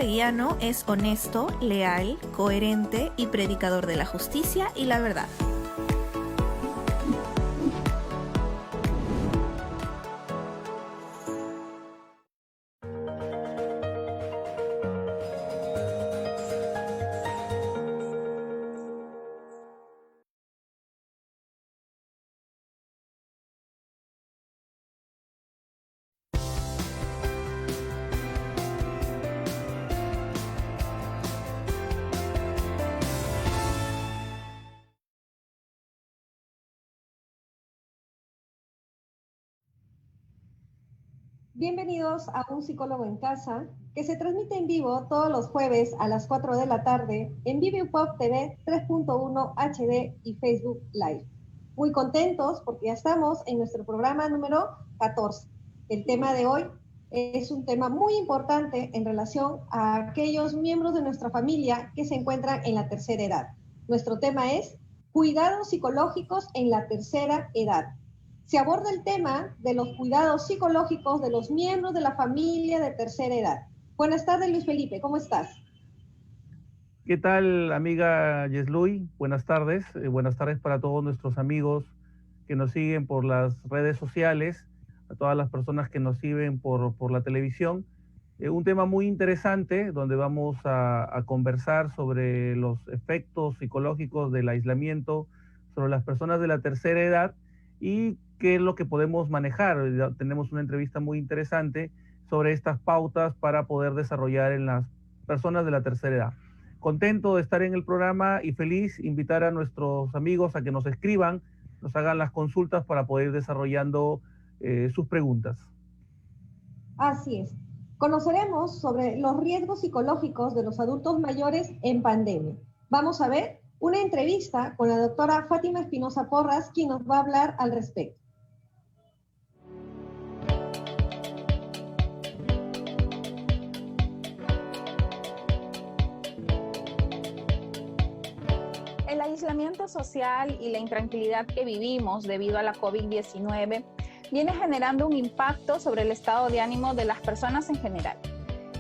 Reguiano es honesto, leal, coherente y predicador de la justicia y la verdad. Bienvenidos a Un Psicólogo en Casa, que se transmite en vivo todos los jueves a las 4 de la tarde en Vivipop TV 3.1 HD y Facebook Live. Muy contentos porque ya estamos en nuestro programa número 14. El tema de hoy es un tema muy importante en relación a aquellos miembros de nuestra familia que se encuentran en la tercera edad. Nuestro tema es cuidados psicológicos en la tercera edad. Se aborda el tema de los cuidados psicológicos de los miembros de la familia de tercera edad. Buenas tardes, Luis Felipe, ¿cómo estás? ¿Qué tal, amiga Yesluy? Buenas tardes. Buenas tardes para todos nuestros amigos que nos siguen por las redes sociales, a todas las personas que nos siguen por la televisión. Un tema muy interesante donde vamos a conversar sobre los efectos psicológicos del aislamiento sobre las personas de la tercera edad y qué es lo que podemos manejar. Tenemos una entrevista muy interesante sobre estas pautas para poder desarrollar en las personas de la tercera edad. Contento de estar en el programa y feliz invitar a nuestros amigos a que nos escriban, nos hagan las consultas para poder ir desarrollando sus preguntas. Así es. Conoceremos sobre los riesgos psicológicos de los adultos mayores en pandemia. Vamos a ver una entrevista con la doctora Fátima Espinosa Porras, quien nos va a hablar al respecto. El aislamiento social y la intranquilidad que vivimos debido a la COVID-19 viene generando un impacto sobre el estado de ánimo de las personas en general.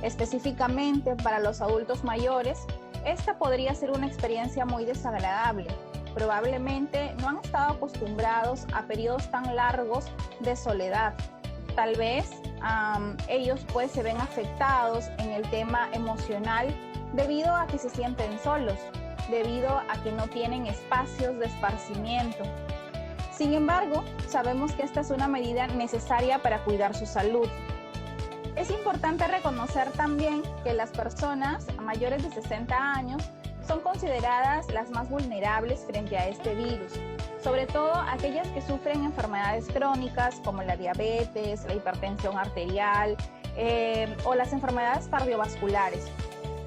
Específicamente para los adultos mayores, esta podría ser una experiencia muy desagradable. Probablemente no han estado acostumbrados a periodos tan largos de soledad. Tal vez ellos pues se ven afectados en el tema emocional debido a que se sienten solos, debido a que no tienen espacios de esparcimiento. Sin embargo, sabemos que esta es una medida necesaria para cuidar su salud. Es importante reconocer también que las personas mayores de 60 años son consideradas las más vulnerables frente a este virus, sobre todo aquellas que sufren enfermedades crónicas como la diabetes, la hipertensión arterial o las enfermedades cardiovasculares.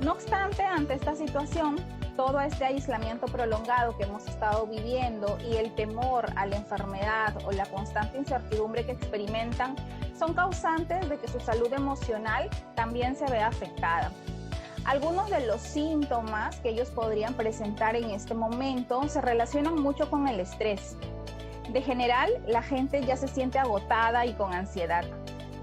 No obstante, ante esta situación, todo este aislamiento prolongado que hemos estado viviendo y el temor a la enfermedad o la constante incertidumbre que experimentan son causantes de que su salud emocional también se vea afectada. Algunos de los síntomas que ellos podrían presentar en este momento se relacionan mucho con el estrés. De general, la gente ya se siente agotada y con ansiedad.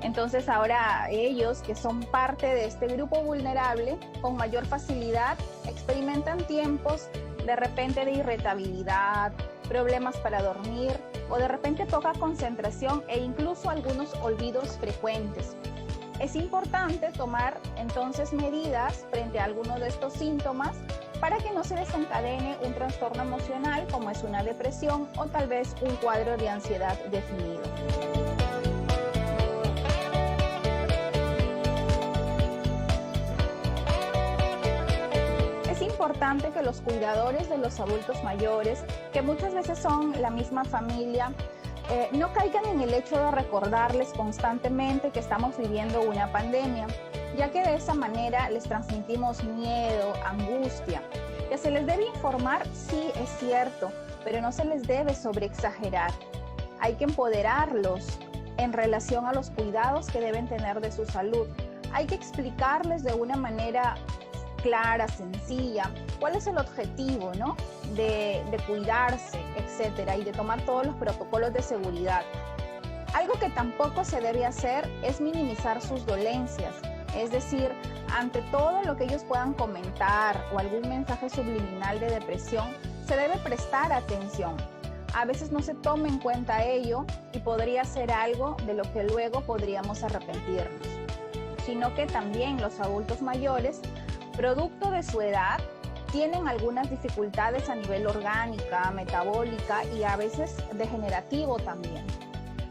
Entonces ahora ellos, que son parte de este grupo vulnerable, con mayor facilidad experimentan tiempos de repente de irritabilidad, problemas para dormir o de repente poca concentración e incluso algunos olvidos frecuentes. Es importante tomar entonces medidas frente a alguno de estos síntomas para que no se desencadene un trastorno emocional como es una depresión o tal vez un cuadro de ansiedad definido. Es importante que los cuidadores de los adultos mayores, que muchas veces son la misma familia, no caigan en el hecho de recordarles constantemente que estamos viviendo una pandemia, ya que de esa manera les transmitimos miedo, angustia. Que se les debe informar, sí, es cierto, pero no se les debe sobreexagerar. Hay que empoderarlos en relación a los cuidados que deben tener de su salud. Hay que explicarles de una manera clara, sencilla, cuál es el objetivo, ¿no? de cuidarse, etcétera, y de tomar todos los protocolos de seguridad. Algo que tampoco se debe hacer es minimizar sus dolencias, es decir, ante todo lo que ellos puedan comentar o algún mensaje subliminal de depresión, se debe prestar atención. A veces no se toma en cuenta ello y podría ser algo de lo que luego podríamos arrepentirnos, sino que también los adultos mayores, producto de su edad, tienen algunas dificultades a nivel orgánica, metabólica y a veces degenerativo también.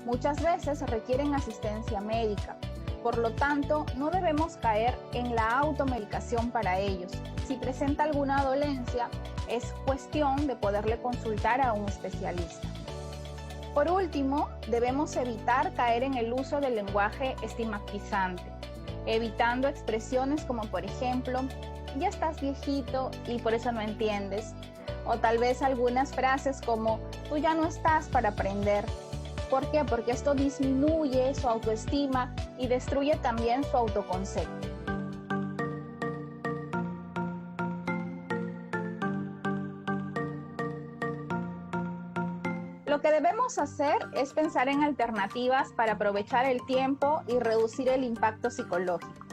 Muchas veces requieren asistencia médica. Por lo tanto, no debemos caer en la automedicación para ellos. Si presenta alguna dolencia, es cuestión de poderle consultar a un especialista. Por último, debemos evitar caer en el uso del lenguaje estigmatizante, evitando expresiones como, por ejemplo, ya estás viejito y por eso no entiendes, o tal vez algunas frases como tú ya no estás para aprender. ¿Por qué? Porque esto disminuye su autoestima y destruye también su autoconcepto. Lo que debemos hacer es pensar en alternativas para aprovechar el tiempo y reducir el impacto psicológico.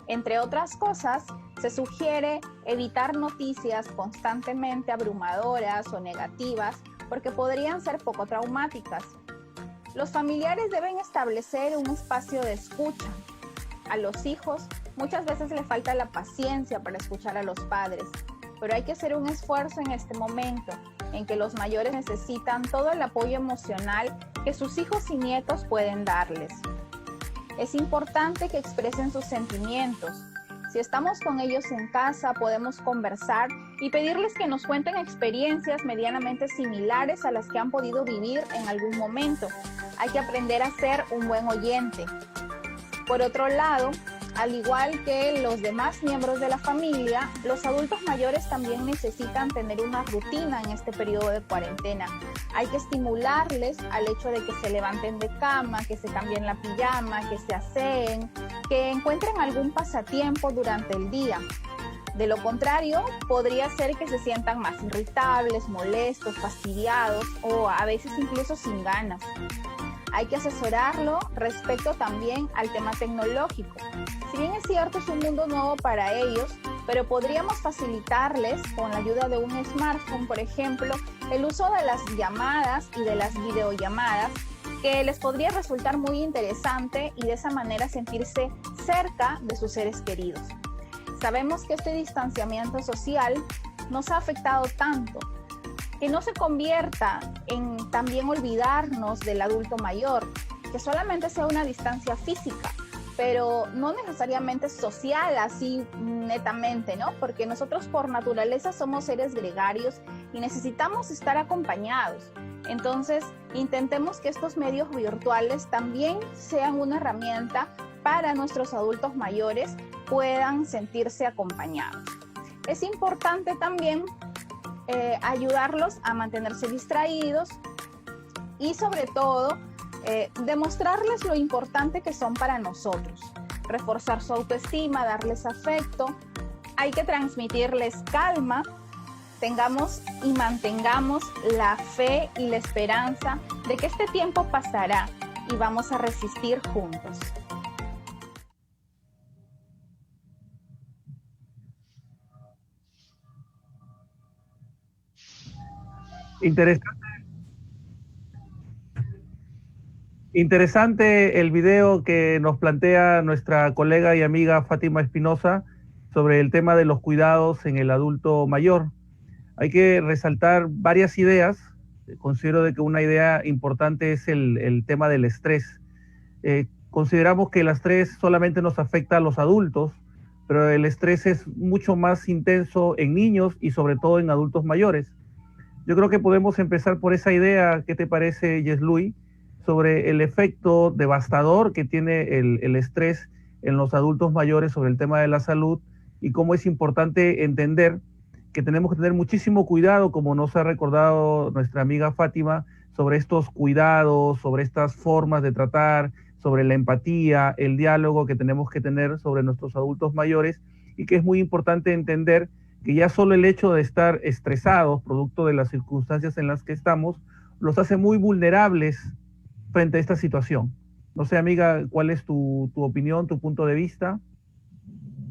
Entre otras cosas, se sugiere evitar noticias constantemente abrumadoras o negativas porque podrían ser poco traumáticas. Los familiares deben establecer un espacio de escucha. A los hijos muchas veces les falta la paciencia para escuchar a los padres, pero hay que hacer un esfuerzo en este momento en que los mayores necesitan todo el apoyo emocional que sus hijos y nietos pueden darles. Es importante que expresen sus sentimientos. Si estamos con ellos en casa, podemos conversar y pedirles que nos cuenten experiencias medianamente similares a las que han podido vivir en algún momento. Hay que aprender a ser un buen oyente. Por otro lado, al igual que los demás miembros de la familia, los adultos mayores también necesitan tener una rutina en este periodo de cuarentena. Hay que estimularles al hecho de que se levanten de cama, que se cambien la pijama, que se aseen, que encuentren algún pasatiempo durante el día. De lo contrario, podría ser que se sientan más irritables, molestos, fastidiados o a veces incluso sin ganas. Hay que asesorarlo respecto también al tema tecnológico. Si bien es cierto, es un mundo nuevo para ellos, pero podríamos facilitarles con la ayuda de un smartphone, por ejemplo, el uso de las llamadas y de las videollamadas, que les podría resultar muy interesante y de esa manera sentirse cerca de sus seres queridos. Sabemos que este distanciamiento social nos ha afectado tanto, que no se convierta en también olvidarnos del adulto mayor, que solamente sea una distancia física, pero no necesariamente social, así netamente, ¿no? Porque nosotros por naturaleza somos seres gregarios y necesitamos estar acompañados. Entonces, intentemos que estos medios virtuales también sean una herramienta para nuestros adultos mayores puedan sentirse acompañados. Es importante también ayudarlos a mantenerse distraídos y sobre todo demostrarles lo importante que son para nosotros, reforzar su autoestima, darles afecto. Hay que transmitirles calma, tengamos y mantengamos la fe y la esperanza de que este tiempo pasará y vamos a resistir juntos. Interesante el video que nos plantea nuestra colega y amiga Fátima Espinosa sobre el tema de los cuidados en el adulto mayor. Hay que resaltar varias ideas. Considero de que una idea importante es el tema del estrés. Consideramos que el estrés solamente nos afecta a los adultos, pero el estrés es mucho más intenso en niños y sobre todo en adultos mayores. Yo creo que podemos empezar por esa idea. ¿Qué te parece, Yesluy, sobre el efecto devastador que tiene el estrés en los adultos mayores sobre el tema de la salud y cómo es importante entender que tenemos que tener muchísimo cuidado, como nos ha recordado nuestra amiga Fátima, sobre estos cuidados, sobre estas formas de tratar, sobre la empatía, el diálogo que tenemos que tener sobre nuestros adultos mayores, y que es muy importante entender que ya solo el hecho de estar estresados, producto de las circunstancias en las que estamos, los hace muy vulnerables frente a esta situación. No sé, amiga, ¿cuál es tu opinión, tu punto de vista?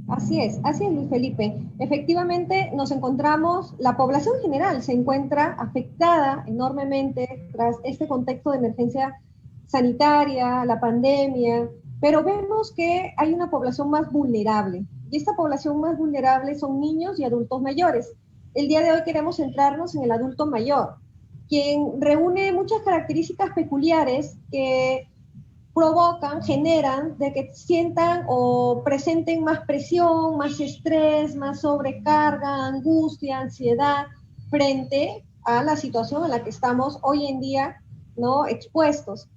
Así es, Luis Felipe. Efectivamente, nos encontramos, la población en general se encuentra afectada enormemente tras este contexto de emergencia sanitaria, la pandemia, pero vemos que hay una población más vulnerable. Y esta población más vulnerable son niños y adultos mayores. El día de hoy queremos centrarnos en el adulto mayor, quien reúne muchas características peculiares que provocan, generan de que sientan o presenten más presión, más estrés, más sobrecarga, angustia, ansiedad frente a la situación en la que estamos hoy en día, ¿no?, expuestos.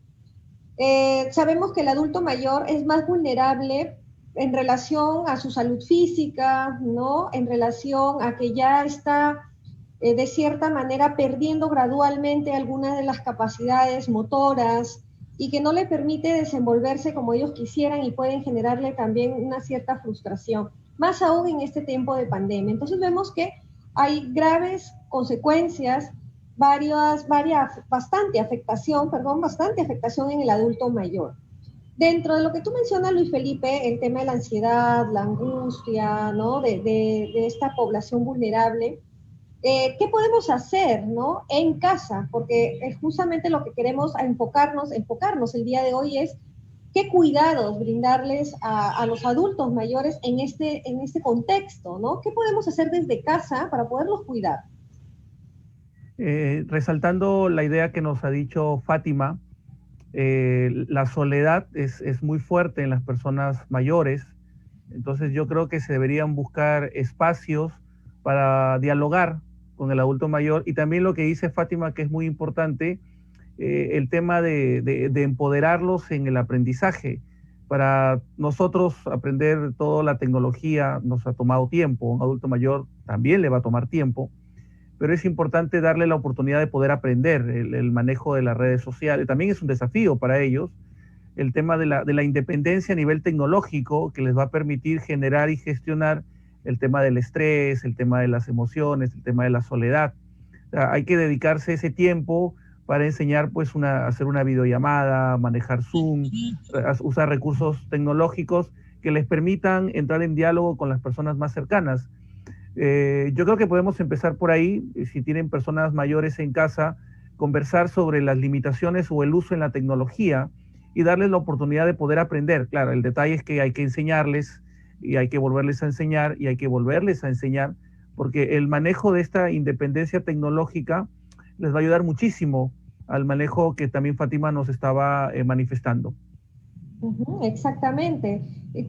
Sabemos que el adulto mayor es más vulnerable en relación a su salud física, ¿no?, en relación a que ya está de cierta manera perdiendo gradualmente algunas de las capacidades motoras, y que no le permite desenvolverse como ellos quisieran y pueden generarle también una cierta frustración, más aún en este tiempo de pandemia. Entonces vemos que hay graves consecuencias, bastante afectación en el adulto mayor. Dentro de lo que tú mencionas, Luis Felipe, el tema de la ansiedad, la angustia, ¿no?, de esta población vulnerable, ¿qué podemos hacer, ¿no?, en casa? Porque es justamente lo que queremos enfocarnos el día de hoy es qué cuidados brindarles a los adultos mayores en este contexto, ¿no? ¿Qué podemos hacer desde casa para poderlos cuidar? Resaltando la idea que nos ha dicho Fátima, la soledad es muy fuerte en las personas mayores, entonces yo creo que se deberían buscar espacios para dialogar con el adulto mayor, y también lo que dice Fátima, que es muy importante, el tema de empoderarlos en el aprendizaje. Para nosotros aprender toda la tecnología nos ha tomado tiempo, un adulto mayor también le va a tomar tiempo, pero es importante darle la oportunidad de poder aprender el manejo de las redes sociales. También es un desafío para ellos el tema de la independencia a nivel tecnológico, que les va a permitir generar y gestionar el tema del estrés, el tema de las emociones, el tema de la soledad. O sea, hay que dedicarse ese tiempo para enseñar, pues, hacer una videollamada, manejar Zoom, usar recursos tecnológicos que les permitan entrar en diálogo con las personas más cercanas. Yo creo que podemos empezar por ahí, si tienen personas mayores en casa, conversar sobre las limitaciones o el uso en la tecnología y darles la oportunidad de poder aprender. Claro, el detalle es que hay que enseñarles y hay que volverles a enseñar y hay que volverles a enseñar, porque el manejo de esta independencia tecnológica les va a ayudar muchísimo al manejo que también Fátima nos estaba manifestando. Exactamente.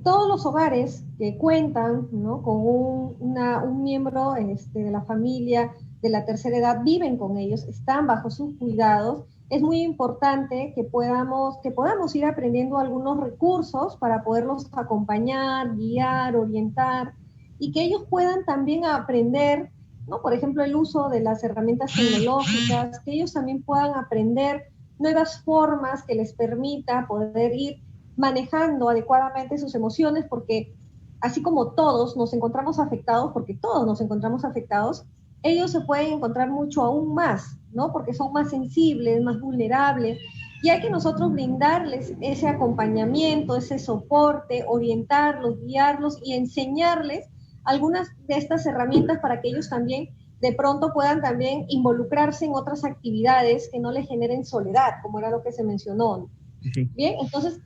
Todos los hogares que cuentan, ¿no?, con un miembro de la familia de la tercera edad, viven con ellos, están bajo sus cuidados. Es muy importante que podamos ir aprendiendo algunos recursos para poderlos acompañar, guiar, orientar, y que ellos puedan también aprender, ¿no?, por ejemplo, el uso de las herramientas tecnológicas, que ellos también puedan aprender nuevas formas que les permita poder ir manejando adecuadamente sus emociones, porque así como todos nos encontramos afectados, porque todos nos encontramos afectados, ellos se pueden encontrar mucho aún más, ¿no?, porque son más sensibles, más vulnerables, y hay que nosotros brindarles ese acompañamiento, ese soporte, orientarlos, guiarlos y enseñarles algunas de estas herramientas para que ellos también de pronto puedan también involucrarse en otras actividades que no les generen soledad, como era lo que se mencionó. Sí. Bien, entonces,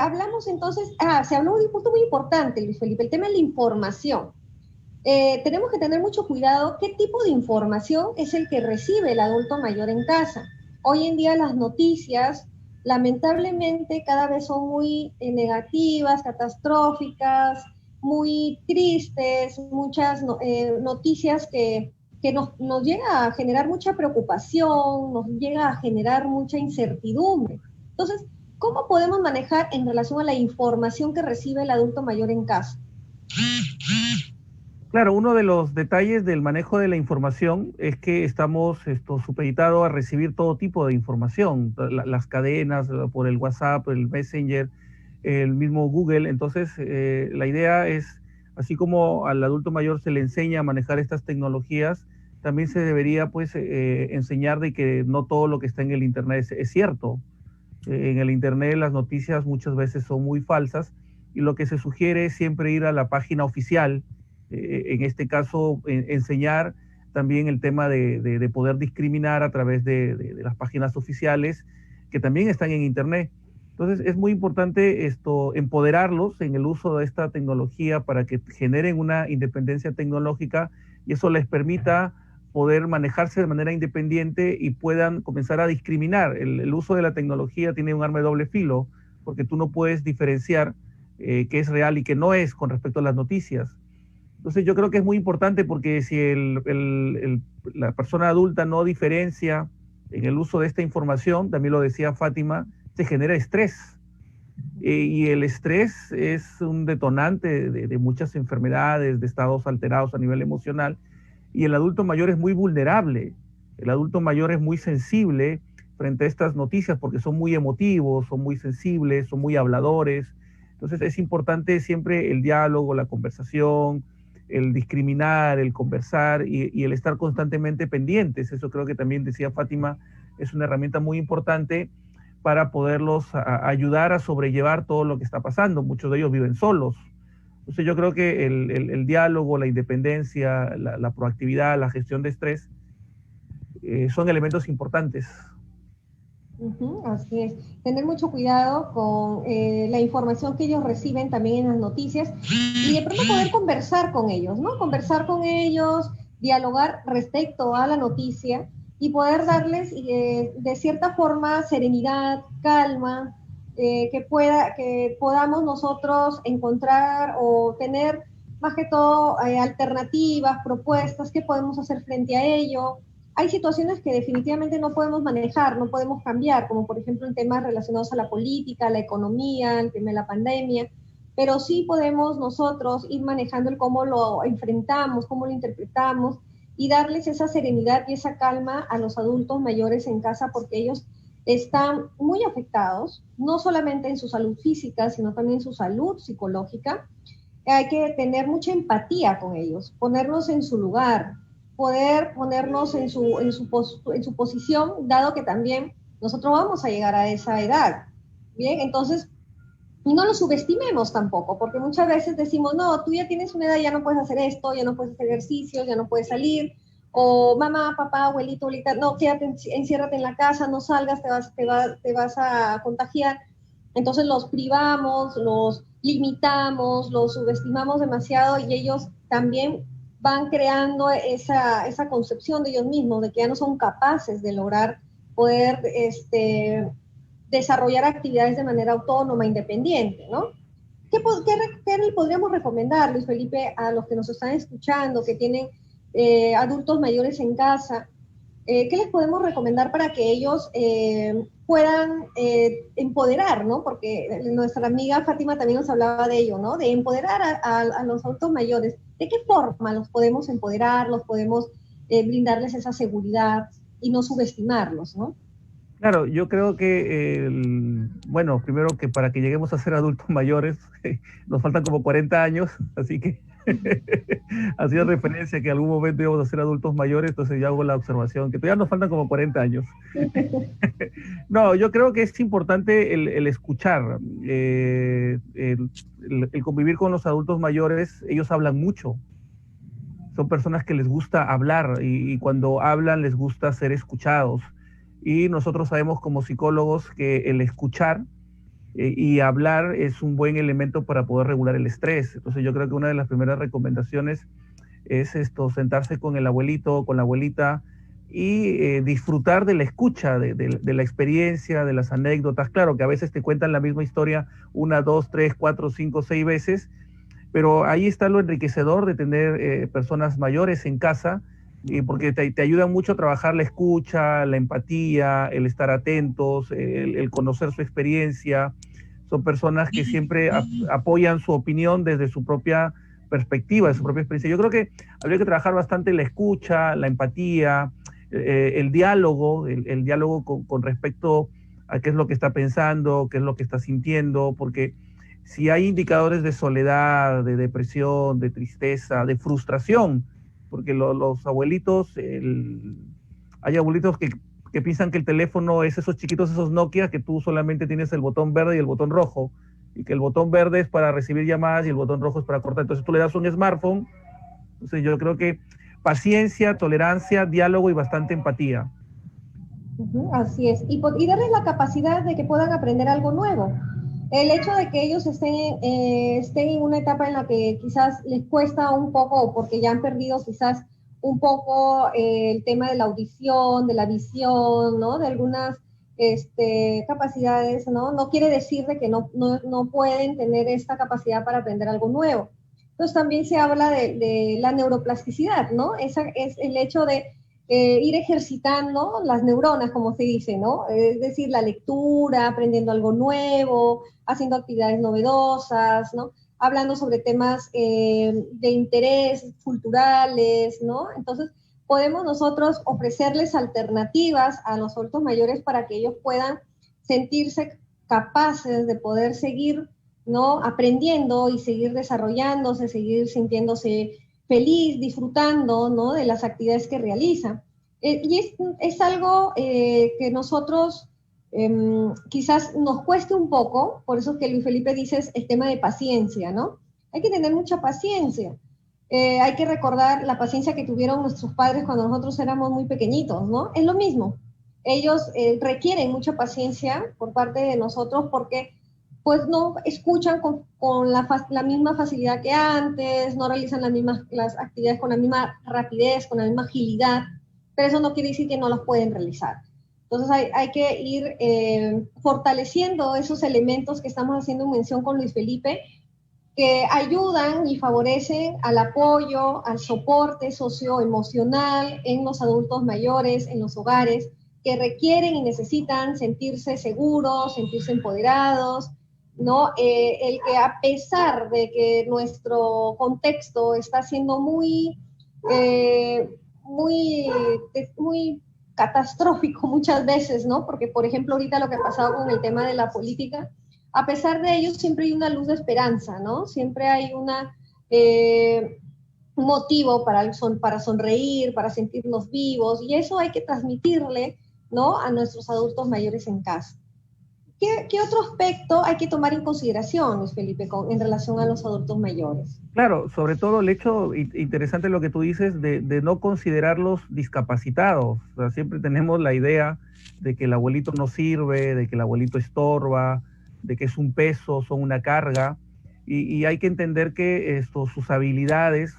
hablamos entonces, se habló de un punto muy importante, Luis Felipe, el tema de la información. Tenemos que tener mucho cuidado qué tipo de información es el que recibe el adulto mayor en casa. Hoy en día las noticias, lamentablemente, cada vez son muy negativas, catastróficas, muy tristes, muchas noticias que nos llega a generar mucha preocupación, nos llega a generar mucha incertidumbre. Entonces, ¿cómo podemos manejar en relación a la información que recibe el adulto mayor en casa? Claro, uno de los detalles del manejo de la información es que estamos supeditados a recibir todo tipo de información, las cadenas, por el WhatsApp, el Messenger, el mismo Google. Entonces, la idea es, así como al adulto mayor se le enseña a manejar estas tecnologías, también se debería, pues, enseñar de que no todo lo que está en el Internet es cierto. En el Internet las noticias muchas veces son muy falsas y lo que se sugiere es siempre ir a la página oficial, en este caso enseñar también el tema de poder discriminar a través de las páginas oficiales que también están en internet. Entonces es muy importante empoderarlos en el uso de esta tecnología para que generen una independencia tecnológica y eso les permita poder manejarse de manera independiente y puedan comenzar a discriminar. El uso de la tecnología tiene un arma de doble filo, porque tú no puedes diferenciar qué es real y qué no es con respecto a las noticias. Entonces yo creo que es muy importante porque si la persona adulta no diferencia en el uso de esta información, también lo decía Fátima, se genera estrés. Y el estrés es un detonante de muchas enfermedades, de estados alterados a nivel emocional, y el adulto mayor es muy vulnerable, el adulto mayor es muy sensible frente a estas noticias porque son muy emotivos, son muy sensibles, son muy habladores. Entonces es importante siempre el diálogo, la conversación, el discriminar, el conversar y el estar constantemente pendientes. Eso creo que también decía Fátima, es una herramienta muy importante para poderlos ayudar a sobrellevar todo lo que está pasando. Muchos de ellos viven solos. Entonces yo creo que el diálogo, la independencia, la proactividad, la gestión de estrés son elementos importantes. Así es. Tener mucho cuidado con la información que ellos reciben también en las noticias y de pronto poder conversar con ellos, ¿no? Conversar con ellos, dialogar respecto a la noticia y poder darles de cierta forma serenidad, calma, que podamos nosotros encontrar o tener más que todo alternativas, propuestas, qué podemos hacer frente a ello. Hay situaciones que definitivamente no podemos manejar, no podemos cambiar, como por ejemplo en temas relacionados a la política, la economía, el tema de la pandemia, pero sí podemos nosotros ir manejando el cómo lo enfrentamos, cómo lo interpretamos y darles esa serenidad y esa calma a los adultos mayores en casa porque ellos están muy afectados, no solamente en su salud física, sino también en su salud psicológica. Hay que tener mucha empatía con ellos, ponernos en su lugar, poder ponernos en su posición, dado que también nosotros vamos a llegar a esa edad. Bien, entonces, y no lo subestimemos tampoco, porque muchas veces decimos, no, tú ya tienes una edad, ya no puedes hacer esto, ya no puedes hacer ejercicio, ya no puedes salir, o mamá, papá, abuelito, abuelita, no, quédate, enciérrate en la casa, no salgas, te vas a contagiar. Entonces los privamos, los limitamos, los subestimamos demasiado y ellos también van creando esa concepción de ellos mismos, de que ya no son capaces de lograr poder desarrollar actividades de manera autónoma, independiente, ¿no? ¿Qué le podríamos recomendar, Luis Felipe, a los que nos están escuchando, que tienen adultos mayores en casa? ¿Qué les podemos recomendar para que ellos puedan empoderar, ¿no? Porque nuestra amiga Fátima también nos hablaba de ello, ¿no? De empoderar a los adultos mayores. ¿De qué forma los podemos empoderar, los podemos brindarles esa seguridad y no subestimarlos, ¿no? Claro, yo creo que, bueno, primero que para que lleguemos a ser adultos mayores nos faltan como 40 años, así que hacía referencia a que en algún momento íbamos a ser adultos mayores, entonces ya hago la observación que todavía nos faltan como 40 años. No, yo creo que es importante el escuchar, el convivir con los adultos mayores. Ellos hablan mucho, son personas que les gusta hablar y cuando hablan les gusta ser escuchados. Y nosotros sabemos como psicólogos que el escuchar y hablar es un buen elemento para poder regular el estrés. Entonces yo creo que una de las primeras recomendaciones es sentarse con el abuelito, con la abuelita y disfrutar de la escucha, de la experiencia, de las anécdotas. Claro que a veces te cuentan la misma historia 1, 2, 3, 4, 5, 6 veces, pero ahí está lo enriquecedor de tener personas mayores en casa, porque te ayuda mucho a trabajar la escucha, la empatía, el estar atentos, el conocer su experiencia. Son personas que siempre apoyan su opinión desde su propia perspectiva, de su propia experiencia. Yo creo que habría que trabajar bastante la escucha, la empatía, el diálogo con respecto a qué es lo que está pensando, qué es lo que está sintiendo, porque si hay indicadores de soledad, de depresión, de tristeza, de frustración, porque los abuelitos, hay abuelitos que piensan que el teléfono es esos chiquitos, esos Nokia, que tú solamente tienes el botón verde y el botón rojo, y que el botón verde es para recibir llamadas y el botón rojo es para cortar. Entonces tú le das un smartphone. Entonces yo creo que paciencia, tolerancia, diálogo y bastante empatía. Así es, y darles la capacidad de que puedan aprender algo nuevo. El hecho de que ellos estén en una etapa en la que quizás les cuesta un poco, porque ya han perdido quizás un poco el tema de la audición, de la visión, ¿no? De algunas capacidades, ¿no? No quiere decir de que no pueden tener esta capacidad para aprender algo nuevo. Entonces también se habla de la neuroplasticidad, ¿no? Es el hecho de ir ejercitando las neuronas, como se dice, ¿no? Es decir, la lectura, aprendiendo algo nuevo, haciendo actividades novedosas, ¿no? Hablando sobre temas de interés culturales, ¿no? Entonces, podemos nosotros ofrecerles alternativas a los adultos mayores para que ellos puedan sentirse capaces de poder seguir, ¿no? Aprendiendo y seguir desarrollándose, seguir sintiéndose feliz, disfrutando, ¿no? De las actividades que realizan. Y es algo que nosotros quizás nos cueste un poco, por eso que Luis Felipe dice el tema de paciencia, ¿no? Hay que tener mucha paciencia. Hay que recordar la paciencia que tuvieron nuestros padres cuando nosotros éramos muy pequeñitos, ¿no? Es lo mismo. Ellos requieren mucha paciencia por parte de nosotros porque pues no escuchan con la misma facilidad que antes, no realizan las actividades con la misma rapidez, con la misma agilidad, pero eso no quiere decir que no las pueden realizar. Entonces hay que ir fortaleciendo esos elementos que estamos haciendo mención con Luis Felipe, que ayudan y favorecen al apoyo, al soporte socioemocional en los adultos mayores, en los hogares, que requieren y necesitan sentirse seguros, sentirse empoderados, ¿no? El que a pesar de que nuestro contexto está siendo muy catastrófico muchas veces, ¿no? Porque, por ejemplo, ahorita lo que ha pasado con el tema de la política, a pesar de ello, siempre hay una luz de esperanza, ¿no? Siempre hay un motivo para sonreír, para sentirnos vivos, y eso hay que transmitirle, ¿no? A nuestros adultos mayores en casa. ¿Qué otro aspecto hay que tomar en consideración, Luis Felipe, en relación a los adultos mayores? Claro, sobre todo el hecho, interesante lo que tú dices, de no considerarlos discapacitados. O sea, siempre tenemos la idea de que el abuelito no sirve, de que el abuelito estorba, de que es un peso, son una carga, y hay que entender que sus habilidades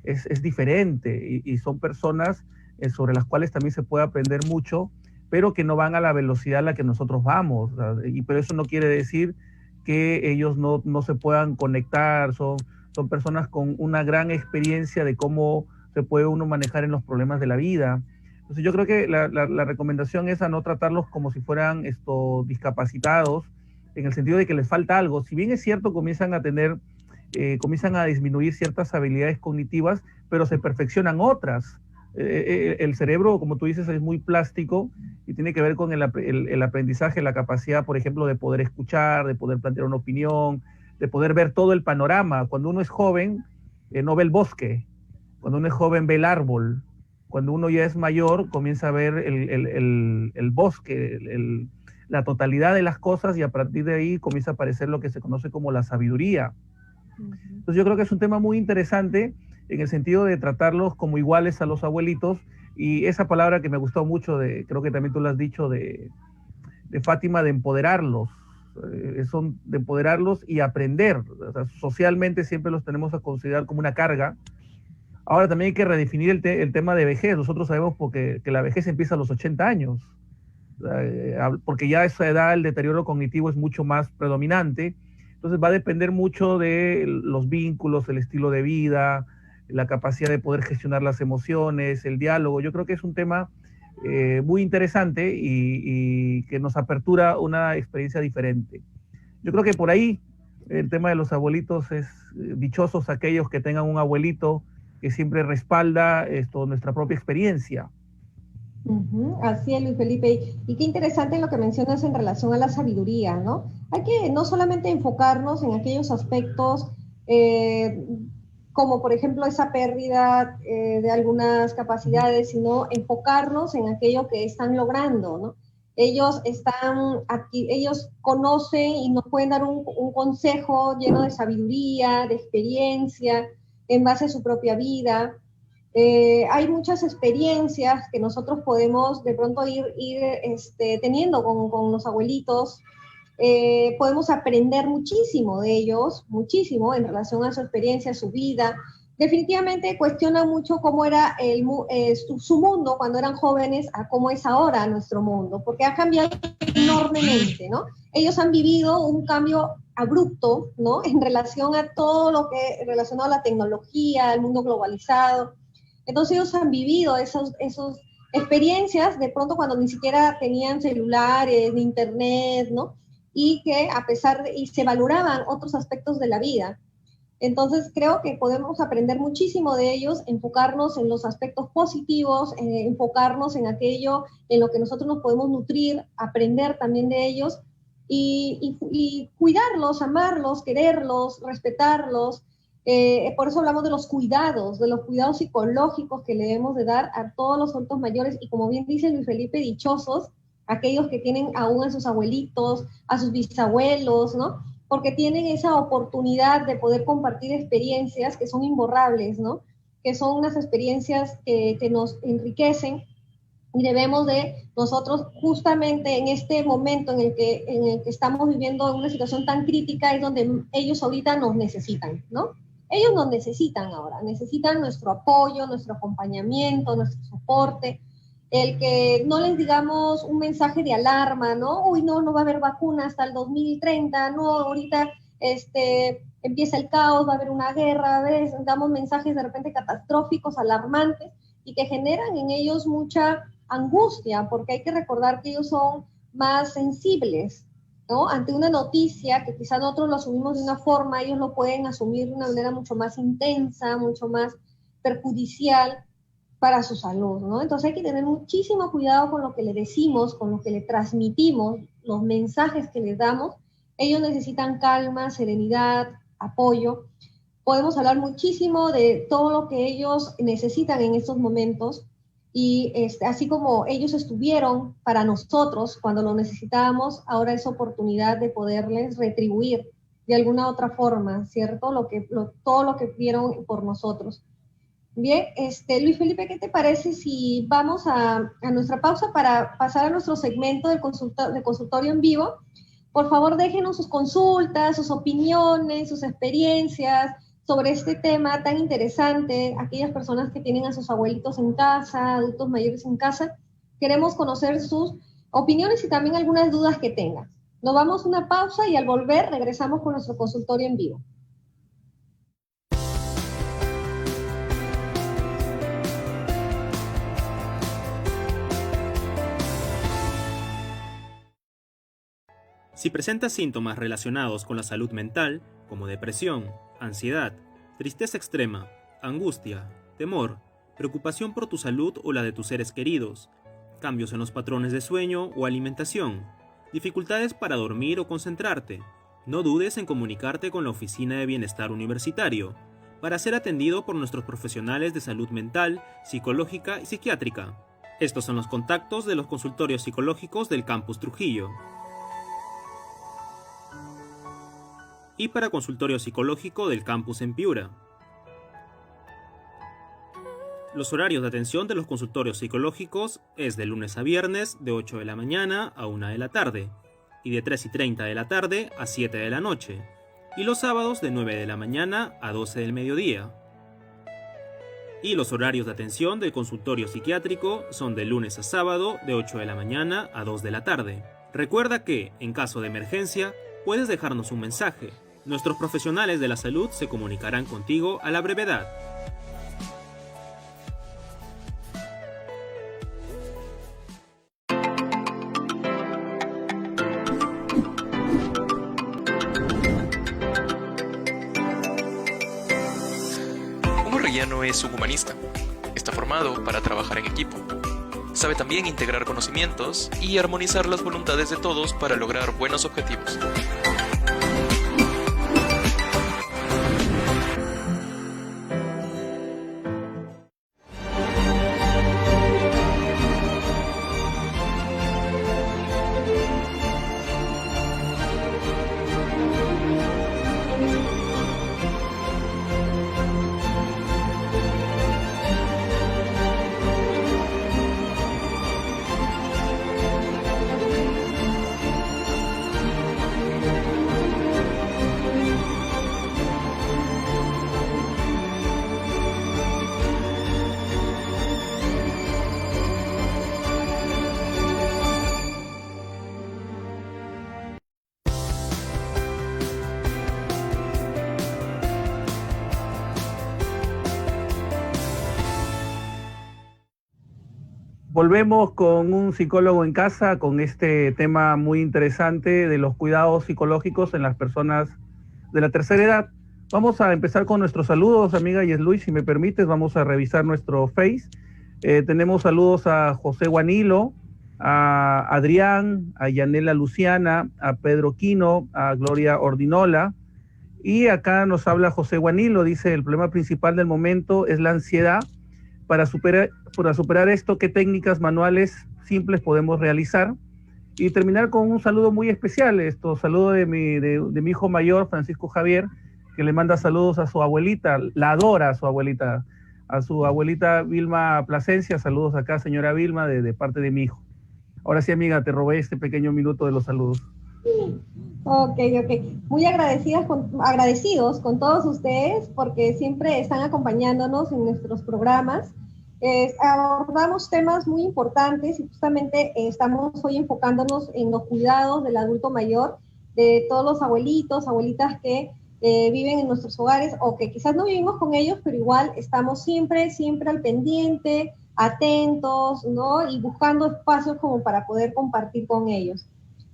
es diferente, y son personas sobre las cuales también se puede aprender mucho, pero que no van a la velocidad a la que nosotros vamos, pero eso no quiere decir que ellos no se puedan conectar, son personas con una gran experiencia de cómo se puede uno manejar en los problemas de la vida. Entonces yo creo que la recomendación es a no tratarlos como si fueran discapacitados, en el sentido de que les falta algo. Si bien es cierto, comienzan a disminuir ciertas habilidades cognitivas, pero se perfeccionan otras. El cerebro, como tú dices, es muy plástico y tiene que ver con el aprendizaje, la capacidad, por ejemplo, de poder escuchar, de poder plantear una opinión, de poder ver todo el panorama. Cuando uno es joven, no ve el bosque. Cuando uno es joven, ve el árbol. Cuando uno ya es mayor, comienza a ver el bosque, la totalidad de las cosas, y a partir de ahí comienza a aparecer lo que se conoce como la sabiduría. Entonces yo creo que es un tema muy interesante en el sentido de tratarlos como iguales a los abuelitos, y esa palabra que me gustó mucho, creo que también tú lo has dicho, de Fátima, de empoderarlos, son de empoderarlos y aprender. O sea, socialmente siempre los tenemos a considerar como una carga. Ahora también hay que redefinir el tema de vejez. Nosotros sabemos que la vejez empieza a los 80 años, porque ya a esa edad el deterioro cognitivo es mucho más predominante. Entonces va a depender mucho de los vínculos, el estilo de vida, la capacidad de poder gestionar las emociones, el diálogo. Yo creo que es un tema muy interesante y que nos apertura una experiencia diferente. Yo creo que por ahí el tema de los abuelitos es dichosos aquellos que tengan un abuelito que siempre respalda nuestra propia experiencia. Así es, Luis Felipe. Y qué interesante lo que mencionas en relación a la sabiduría, ¿no? Hay que no solamente enfocarnos en aquellos aspectos como por ejemplo esa pérdida de algunas capacidades, sino enfocarnos en aquello que están logrando, ¿no? Ellos están aquí, ellos conocen y nos pueden dar un consejo lleno de sabiduría, de experiencia, en base a su propia vida. Hay muchas experiencias que nosotros podemos de pronto ir teniendo con los abuelitos. Podemos aprender muchísimo de ellos, muchísimo en relación a su experiencia, su vida. Definitivamente cuestionan mucho cómo era su mundo cuando eran jóvenes a cómo es ahora nuestro mundo, porque ha cambiado enormemente, ¿no? Ellos han vivido un cambio abrupto, ¿no? En relación a todo lo que relacionado a la tecnología, al mundo globalizado. Entonces ellos han vivido esas experiencias de pronto cuando ni siquiera tenían celulares, ni internet, ¿no? Y que a pesar y se valoraban otros aspectos de la vida. Entonces creo que podemos aprender muchísimo de ellos, enfocarnos en los aspectos positivos, enfocarnos en aquello en lo que nosotros nos podemos nutrir, aprender también de ellos y cuidarlos, amarlos, quererlos, respetarlos. Por eso hablamos de los cuidados psicológicos que le debemos de dar a todos los adultos mayores y, como bien dice Luis Felipe, dichosos aquellos que tienen aún a sus abuelitos, a sus bisabuelos, ¿no? Porque tienen esa oportunidad de poder compartir experiencias que son imborrables, ¿no? Que son unas experiencias que nos enriquecen y debemos de nosotros, justamente en este momento en el que estamos viviendo una situación tan crítica, es donde ellos ahorita nos necesitan, ¿no? Ellos nos necesitan ahora, necesitan nuestro apoyo, nuestro acompañamiento, nuestro soporte, el que no les digamos un mensaje de alarma, ¿no? Uy, no va a haber vacuna hasta el 2030, no, ahorita empieza el caos, va a haber una guerra, a veces damos mensajes de repente catastróficos, alarmantes, y que generan en ellos mucha angustia, porque hay que recordar que ellos son más sensibles, ¿no? Ante una noticia que quizá nosotros lo asumimos de una forma, ellos lo pueden asumir de una manera mucho más intensa, mucho más perjudicial para su salud, ¿no? Entonces hay que tener muchísimo cuidado con lo que le decimos, con lo que le transmitimos, los mensajes que les damos. Ellos necesitan calma, serenidad, apoyo. Podemos hablar muchísimo de todo lo que ellos necesitan en estos momentos y así como ellos estuvieron para nosotros cuando lo necesitábamos, ahora es oportunidad de poderles retribuir de alguna otra forma, ¿cierto? Todo lo que vieron por nosotros. Bien, Luis Felipe, ¿qué te parece si vamos a nuestra pausa para pasar a nuestro segmento de consultorio en vivo? Por favor, déjenos sus consultas, sus opiniones, sus experiencias sobre este tema tan interesante. Aquellas personas que tienen a sus abuelitos en casa, adultos mayores en casa, queremos conocer sus opiniones y también algunas dudas que tengan. Nos vamos a una pausa y al volver regresamos con nuestro consultorio en vivo. Si presentas síntomas relacionados con la salud mental, como depresión, ansiedad, tristeza extrema, angustia, temor, preocupación por tu salud o la de tus seres queridos, cambios en los patrones de sueño o alimentación, dificultades para dormir o concentrarte, no dudes en comunicarte con la Oficina de Bienestar Universitario para ser atendido por nuestros profesionales de salud mental, psicológica y psiquiátrica. Estos son los contactos de los consultorios psicológicos del Campus Trujillo. Y para consultorio psicológico del campus en Piura. Los horarios de atención de los consultorios psicológicos es de lunes a viernes de 8 de la mañana a 1 de la tarde y de 3:30 de la tarde a 7 de la noche y los sábados de 9 de la mañana a 12 del mediodía. Y los horarios de atención del consultorio psiquiátrico son de lunes a sábado de 8 de la mañana a 2 de la tarde. Recuerda que, en caso de emergencia, puedes dejarnos un mensaje. Nuestros profesionales de la salud se comunicarán contigo a la brevedad. Un relleno es un humanista. Está formado para trabajar en equipo. Sabe también integrar conocimientos y armonizar las voluntades de todos para lograr buenos objetivos. Volvemos con un psicólogo en casa, con este tema muy interesante de los cuidados psicológicos en las personas de la tercera edad. Vamos a empezar con nuestros saludos, amiga Yesluy, si me permites, vamos a revisar nuestro Face. Tenemos saludos a José Guanilo, a Adrián, a Yanela Luciana, a Pedro Quino, a Gloria Ordinola. Y acá nos habla José Guanilo, dice, el problema principal del momento es la ansiedad. Para superar esto, ¿qué técnicas manuales simples podemos realizar? Y terminar con un saludo muy especial, saludo de mi hijo mayor, Francisco Javier, que le manda saludos a su abuelita, la adora a su abuelita Vilma Plasencia. Saludos acá, señora Vilma, de parte de mi hijo. Ahora sí, amiga, te robé este pequeño minuto de los saludos. Ok. Muy agradecidos con todos ustedes porque siempre están acompañándonos en nuestros programas. Abordamos temas muy importantes y justamente estamos hoy enfocándonos en los cuidados del adulto mayor, de todos los abuelitos, abuelitas que viven en nuestros hogares o que quizás no vivimos con ellos, pero igual estamos siempre al pendiente, atentos, ¿no? Y buscando espacios como para poder compartir con ellos.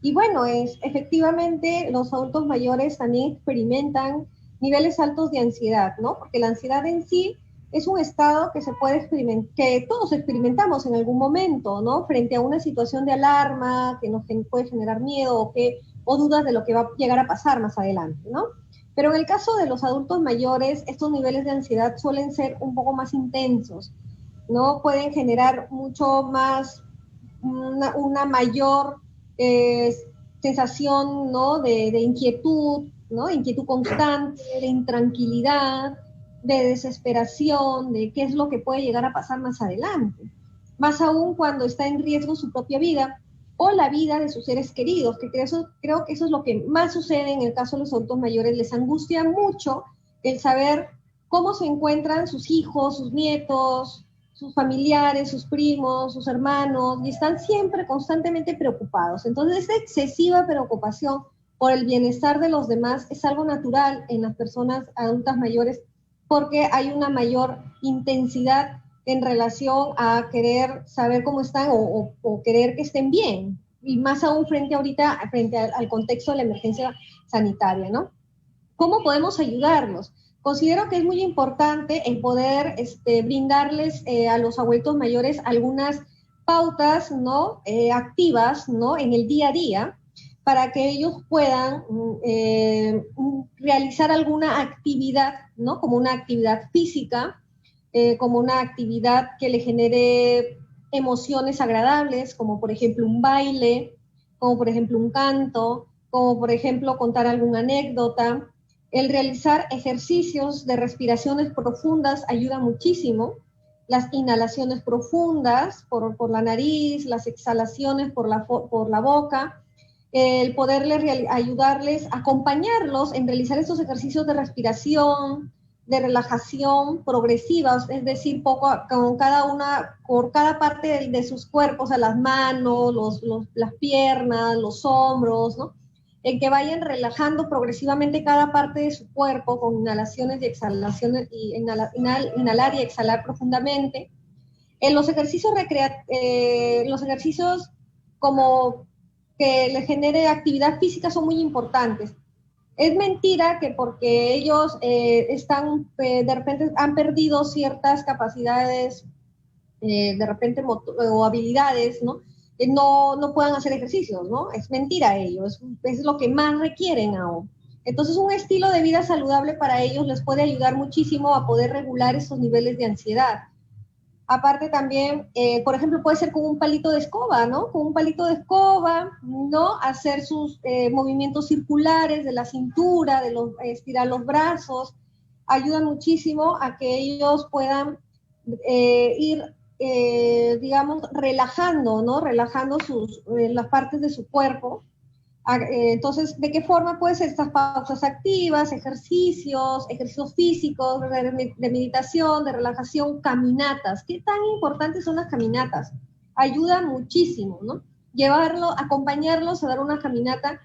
Y bueno, efectivamente los adultos mayores también experimentan niveles altos de ansiedad, ¿no? Porque la ansiedad en sí es un estado que se puede experimentar, que todos experimentamos en algún momento, ¿no? Frente a una situación de alarma que nos puede generar miedo o dudas de lo que va a llegar a pasar más adelante, ¿no? Pero en el caso de los adultos mayores, estos niveles de ansiedad suelen ser un poco más intensos, ¿no? Pueden generar mucho más, una mayor sensación, ¿no? de inquietud, ¿no? Inquietud constante, de intranquilidad, de desesperación, de qué es lo que puede llegar a pasar más adelante. Más aún cuando está en riesgo su propia vida o la vida de sus seres queridos, que creo que eso es lo que más sucede en el caso de los adultos mayores. Les angustia mucho el saber cómo se encuentran sus hijos, sus nietos, sus familiares, sus primos, sus hermanos, y están siempre constantemente preocupados. Entonces, esta excesiva preocupación por el bienestar de los demás es algo natural en las personas adultas mayores porque hay una mayor intensidad en relación a querer saber cómo están o querer que estén bien, y más aún frente al contexto de la emergencia sanitaria, ¿no? ¿Cómo podemos ayudarlos? Considero que es muy importante el poder brindarles a los abuelitos mayores algunas pautas, ¿no? Activas, ¿no? En el día a día, para que ellos puedan realizar alguna actividad, ¿no? Como una actividad física, como una actividad que le genere emociones agradables, como por ejemplo un baile, como por ejemplo un canto, como por ejemplo contar alguna anécdota. El realizar ejercicios de respiraciones profundas ayuda muchísimo. Las inhalaciones profundas por la nariz, las exhalaciones por la boca, el poderles ayudarles, acompañarlos en realizar estos ejercicios de respiración, de relajación progresiva, es decir, por cada parte de sus cuerpos, a las manos, las piernas, los hombros, ¿no? En que vayan relajando progresivamente cada parte de su cuerpo con inhalaciones y exhalaciones, y inhalar y exhalar profundamente. En los ejercicios como que le genere actividad física son muy importantes. Es mentira que porque ellos de repente han perdido ciertas capacidades, de repente o habilidades, ¿no? No puedan hacer ejercicios, ¿no? Es mentira ello, es lo que más requieren aún. Entonces, un estilo de vida saludable para ellos les puede ayudar muchísimo a poder regular esos niveles de ansiedad. Aparte también, por ejemplo, puede ser con un palito de escoba, ¿no? Con un palito de escoba, ¿no? Hacer sus movimientos circulares de la cintura, estirar los brazos, ayuda muchísimo a que ellos puedan ir, digamos, relajando, ¿no? Relajando las partes de su cuerpo. Entonces, ¿de qué forma pueden ser estas pausas activas, ejercicios físicos, de meditación, de relajación, caminatas? ¿Qué tan importantes son las caminatas? Ayuda muchísimo, ¿no? Acompañarlos a dar una caminata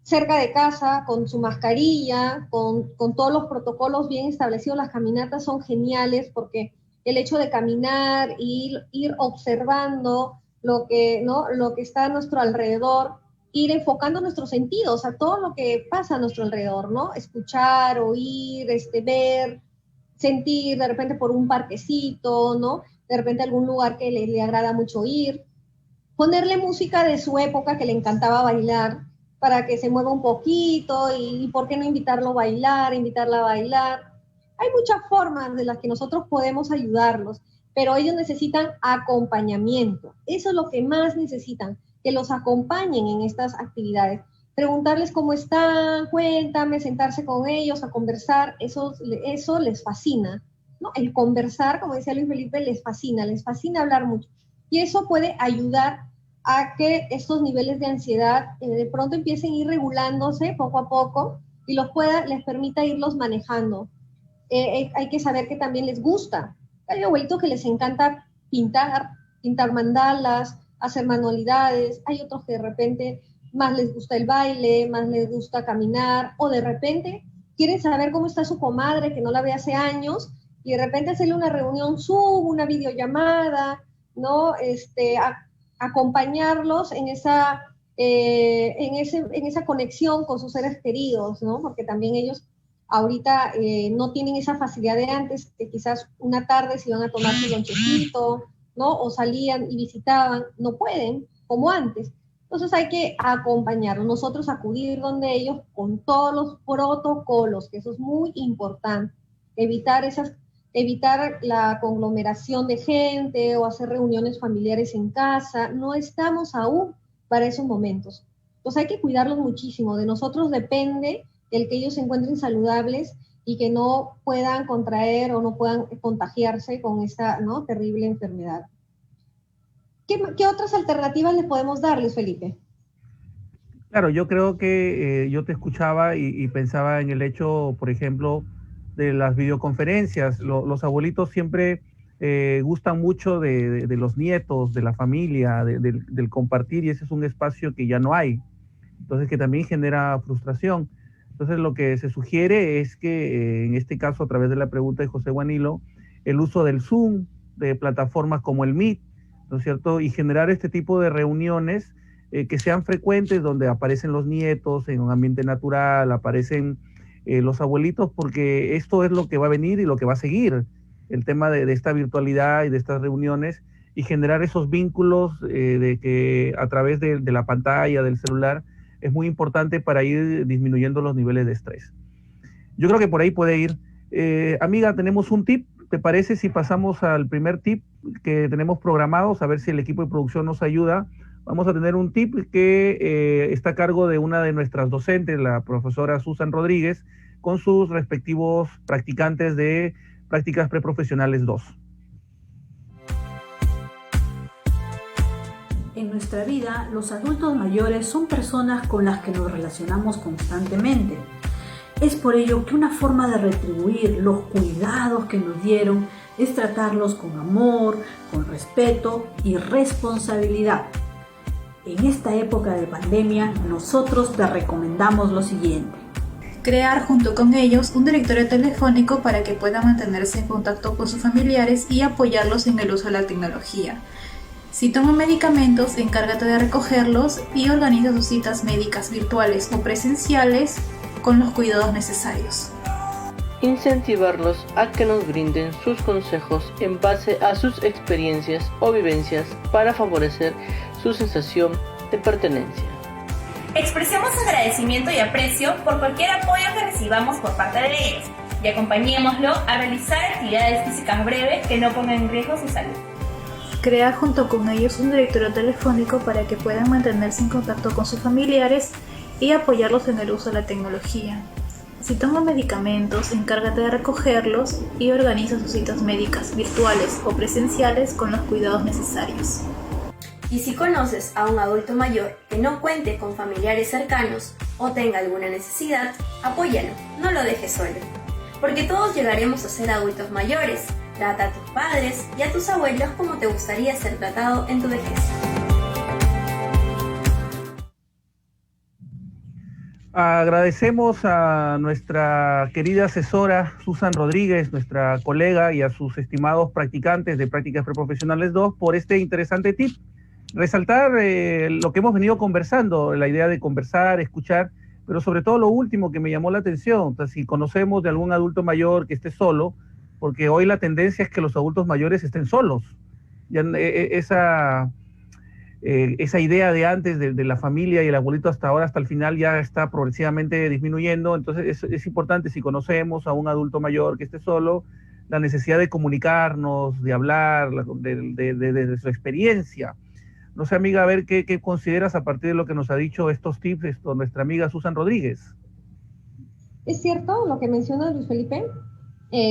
cerca de casa, con su mascarilla, con todos los protocolos bien establecidos. Las caminatas son geniales porque el hecho de caminar y ir observando lo que está a nuestro alrededor, ir enfocando nuestros sentidos a todo lo que pasa a nuestro alrededor, ¿no? Escuchar, oír, ver, sentir, de repente por un parquecito, ¿no? De repente algún lugar que le agrada mucho ir. Ponerle música de su época que le encantaba bailar para que se mueva un poquito y ¿por qué no invitarla a bailar? Hay muchas formas de las que nosotros podemos ayudarlos, pero ellos necesitan acompañamiento. Eso es lo que más necesitan, que los acompañen en estas actividades. Preguntarles cómo están, cuéntame, sentarse con ellos a conversar, eso les fascina, ¿no? El conversar, como decía Luis Felipe, les fascina hablar mucho. Y eso puede ayudar a que estos niveles de ansiedad de pronto empiecen a ir regulándose poco a poco y les permita irlos manejando. Hay que saber que también les gusta. Hay abuelitos que les encanta pintar mandalas, hacer manualidades. Hay otros que de repente más les gusta el baile, más les gusta caminar, o de repente quieren saber cómo está su comadre, que no la ve hace años, y de repente hacerle una reunión Zoom, una videollamada, ¿no? Acompañarlos en esa conexión con sus seres queridos, ¿no? Porque también ellos ahorita no tienen esa facilidad de antes, que quizás una tarde se iban a tomar su lonchecito, ¿no? O salían y visitaban, no pueden, como antes. Entonces hay que acompañarlos, nosotros acudir donde ellos con todos los protocolos, que eso es muy importante, evitar la conglomeración de gente o hacer reuniones familiares en casa. No estamos aún para esos momentos. Entonces hay que cuidarlos muchísimo. De nosotros depende el que ellos se encuentren saludables y que no puedan contraer o no puedan contagiarse con esta, ¿no?, terrible enfermedad. ¿Qué otras alternativas les podemos dar, Luis Felipe? Claro, yo creo que yo te escuchaba y pensaba en el hecho, por ejemplo, de las videoconferencias. Los abuelitos siempre gustan mucho de los nietos, de la familia, del compartir, y ese es un espacio que ya no hay. Entonces, que también genera frustración. Entonces, lo que se sugiere es que, en este caso, a través de la pregunta de José Guanilo, el uso del Zoom, de plataformas como el Meet, ¿no es cierto? Y generar este tipo de reuniones que sean frecuentes, donde aparecen los nietos en un ambiente natural, aparecen los abuelitos, porque esto es lo que va a venir y lo que va a seguir, el tema de esta virtualidad y de estas reuniones, y generar esos vínculos de que a través de la pantalla, del celular, es muy importante para ir disminuyendo los niveles de estrés. Yo creo que por ahí puede ir. Amiga, tenemos un tip. ¿Te parece si pasamos al primer tip que tenemos programados? A ver si el equipo de producción nos ayuda. Vamos a tener un tip que está a cargo de una de nuestras docentes, la profesora Susan Rodríguez, con sus respectivos practicantes de Prácticas Preprofesionales 2. En nuestra vida, los adultos mayores son personas con las que nos relacionamos constantemente. Es por ello que una forma de retribuir los cuidados que nos dieron es tratarlos con amor, con respeto y responsabilidad. En esta época de pandemia, nosotros te recomendamos lo siguiente. Crear junto con ellos un directorio telefónico para que puedan mantenerse en contacto con sus familiares y apoyarlos en el uso de la tecnología. Si toman medicamentos, encárgate de recogerlos y organiza sus citas médicas virtuales o presenciales con los cuidados necesarios. Incentivarlos a que nos brinden sus consejos en base a sus experiencias o vivencias para favorecer su sensación de pertenencia. Expresemos agradecimiento y aprecio por cualquier apoyo que recibamos por parte de ellos y acompañémoslo a realizar actividades físicas breves que no pongan en riesgo su salud. Crear junto con ellos un directorio telefónico para que puedan mantenerse en contacto con sus familiares y apoyarlos en el uso de la tecnología. Si toman medicamentos, encárgate de recogerlos y organiza sus citas médicas virtuales o presenciales con los cuidados necesarios. Y si conoces a un adulto mayor que no cuente con familiares cercanos o tenga alguna necesidad, apóyalo, no lo dejes solo. Porque todos llegaremos a ser adultos mayores. Trata a tus padres y a tus abuelos como te gustaría ser tratado en tu vejez. Agradecemos a nuestra querida asesora Susan Rodríguez, nuestra colega, y a sus estimados practicantes de Prácticas Preprofesionales 2 por este interesante tip. Resaltar lo que hemos venido conversando, la idea de conversar, escuchar, pero sobre todo lo último que me llamó la atención, o sea, si conocemos de algún adulto mayor que esté solo, porque hoy la tendencia es que los adultos mayores estén solos. Ya, esa idea de antes de la familia y el abuelito hasta ahora, hasta el final, ya está progresivamente disminuyendo. Entonces es importante, si conocemos a un adulto mayor que esté solo, la necesidad de comunicarnos, de hablar, de su experiencia. No sé, amiga, a ver qué consideras a partir de lo que nos ha dicho estos tips nuestra amiga Susan Rodríguez. Es cierto lo que menciona Luis Felipe.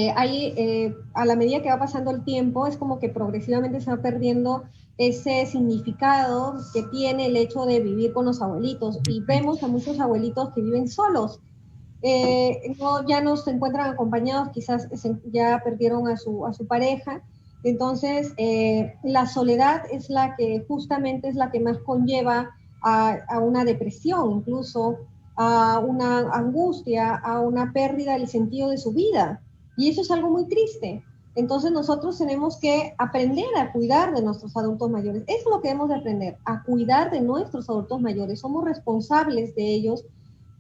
A la medida que va pasando el tiempo, es como que progresivamente se va perdiendo ese significado que tiene el hecho de vivir con los abuelitos, y vemos a muchos abuelitos que viven solos, ya no se encuentran acompañados, quizás ya perdieron a su pareja. Entonces la soledad es la que justamente es la que más conlleva a una depresión, incluso a una angustia, a una pérdida del sentido de su vida, y eso es algo muy triste. Entonces nosotros tenemos que aprender a cuidar de nuestros adultos mayores. Eso es lo que debemos de aprender, a cuidar de nuestros adultos mayores. Somos responsables de ellos.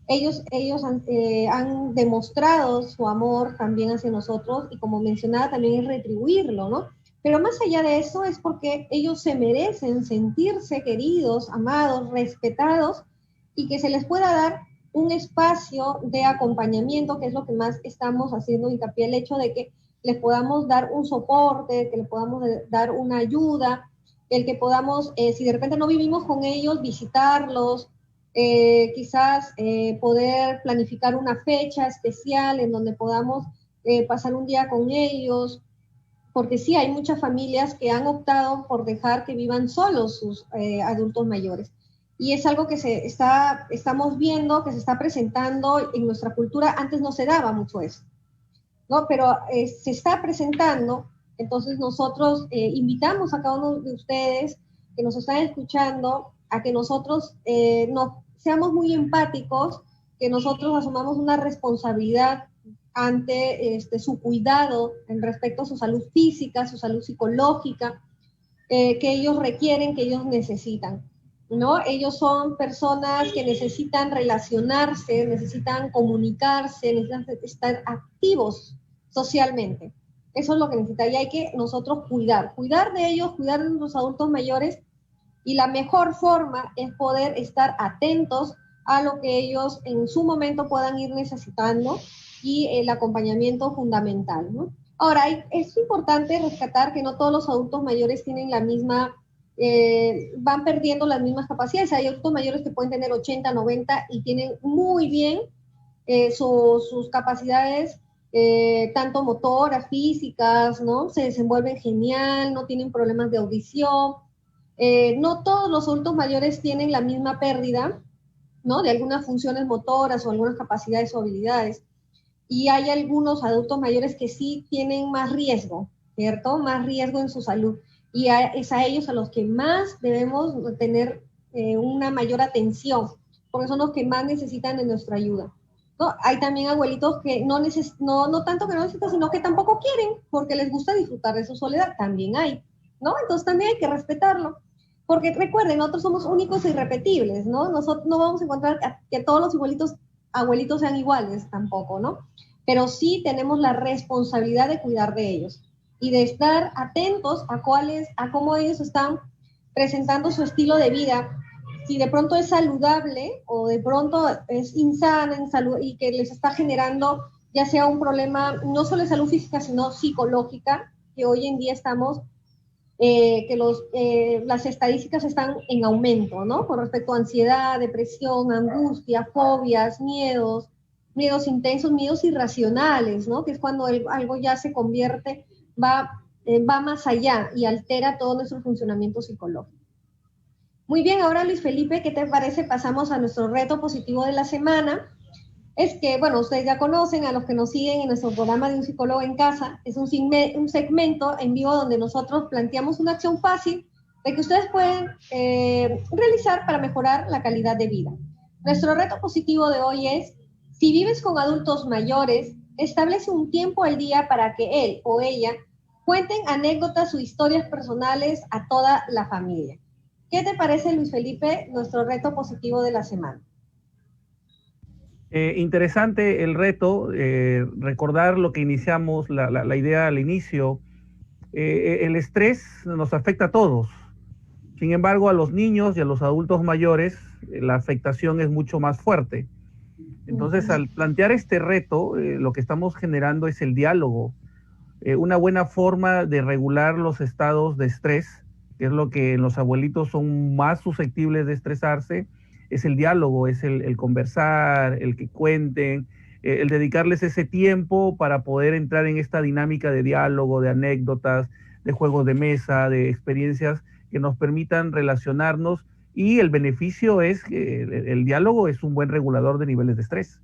Ellos han demostrado su amor también hacia nosotros, y como mencionaba, también es retribuirlo, ¿no? Pero más allá de eso es porque ellos se merecen sentirse queridos, amados, respetados, y que se les pueda dar un espacio de acompañamiento, que es lo que más estamos haciendo hincapié, el hecho de que les podamos dar un soporte, que les podamos dar una ayuda, el que podamos, si de repente no vivimos con ellos, visitarlos, quizás poder planificar una fecha especial en donde podamos pasar un día con ellos, porque sí, hay muchas familias que han optado por dejar que vivan solos sus adultos mayores. Y es algo que estamos viendo, que se está presentando en nuestra cultura. Antes no se daba mucho eso, ¿no? Pero se está presentando. Entonces nosotros invitamos a cada uno de ustedes que nos están escuchando a que nosotros seamos muy empáticos, que nosotros asumamos una responsabilidad ante su cuidado en respecto a su salud física, su salud psicológica, que ellos requieren, que ellos necesitan, ¿no? Ellos son personas que necesitan relacionarse, necesitan comunicarse, necesitan estar activos socialmente. Eso es lo que necesitan, y hay que nosotros cuidar de ellos, cuidar de nuestros adultos mayores, y la mejor forma es poder estar atentos a lo que ellos en su momento puedan ir necesitando, y el acompañamiento fundamental, ¿no? Ahora, es importante rescatar que no todos los adultos mayores tienen la misma, van perdiendo las mismas capacidades. Hay adultos mayores que pueden tener 80, 90 y tienen muy bien sus capacidades, tanto motoras, físicas, ¿no? Se desenvuelven genial, no tienen problemas de audición. No todos los adultos mayores tienen la misma pérdida, ¿no? De algunas funciones motoras o algunas capacidades o habilidades. Y hay algunos adultos mayores que sí tienen más riesgo, ¿cierto? Más riesgo en su salud. Y es a ellos a los que más debemos tener una mayor atención, porque son los que más necesitan de nuestra ayuda, ¿no? Hay también abuelitos que no tanto que no necesitan, sino que tampoco quieren, porque les gusta disfrutar de su soledad. También hay, ¿no? Entonces también hay que respetarlo. Porque recuerden, nosotros somos únicos e irrepetibles, ¿no? Nosotros no vamos a encontrar que todos los abuelitos sean iguales tampoco, ¿no? Pero sí tenemos la responsabilidad de cuidar de ellos y de estar atentos a cómo ellos están presentando su estilo de vida, si de pronto es saludable o de pronto es insana en salud y que les está generando ya sea un problema no solo de salud física, sino psicológica, que hoy en día estamos, las estadísticas están en aumento, ¿no? Con respecto a ansiedad, depresión, angustia, fobias, miedos intensos, miedos irracionales, ¿no? Que es cuando algo ya se convierte, va más allá y altera todo nuestro funcionamiento psicológico. Muy bien, ahora Luis Felipe, ¿qué te parece? Pasamos a nuestro reto positivo de la semana. Es que, bueno, ustedes ya conocen, a los que nos siguen en nuestro programa de Un Psicólogo en Casa, es un segmento en vivo donde nosotros planteamos una acción fácil de que ustedes pueden realizar para mejorar la calidad de vida. Nuestro reto positivo de hoy es, si vives con adultos mayores, establece un tiempo al día para que él o ella cuenten anécdotas o historias personales a toda la familia. ¿Qué te parece, Luis Felipe, nuestro reto positivo de la semana? Interesante el reto, recordar lo que iniciamos, la idea al inicio. El estrés nos afecta a todos. Sin embargo, a los niños y a los adultos mayores, la afectación es mucho más fuerte. Entonces, al plantear este reto, lo que estamos generando es el diálogo. Una buena forma de regular los estados de estrés, que es lo que los abuelitos son más susceptibles de estresarse, es el diálogo, es el conversar, el que cuenten, el dedicarles ese tiempo para poder entrar en esta dinámica de diálogo, de anécdotas, de juegos de mesa, de experiencias que nos permitan relacionarnos, y el beneficio es que el diálogo es un buen regulador de niveles de estrés.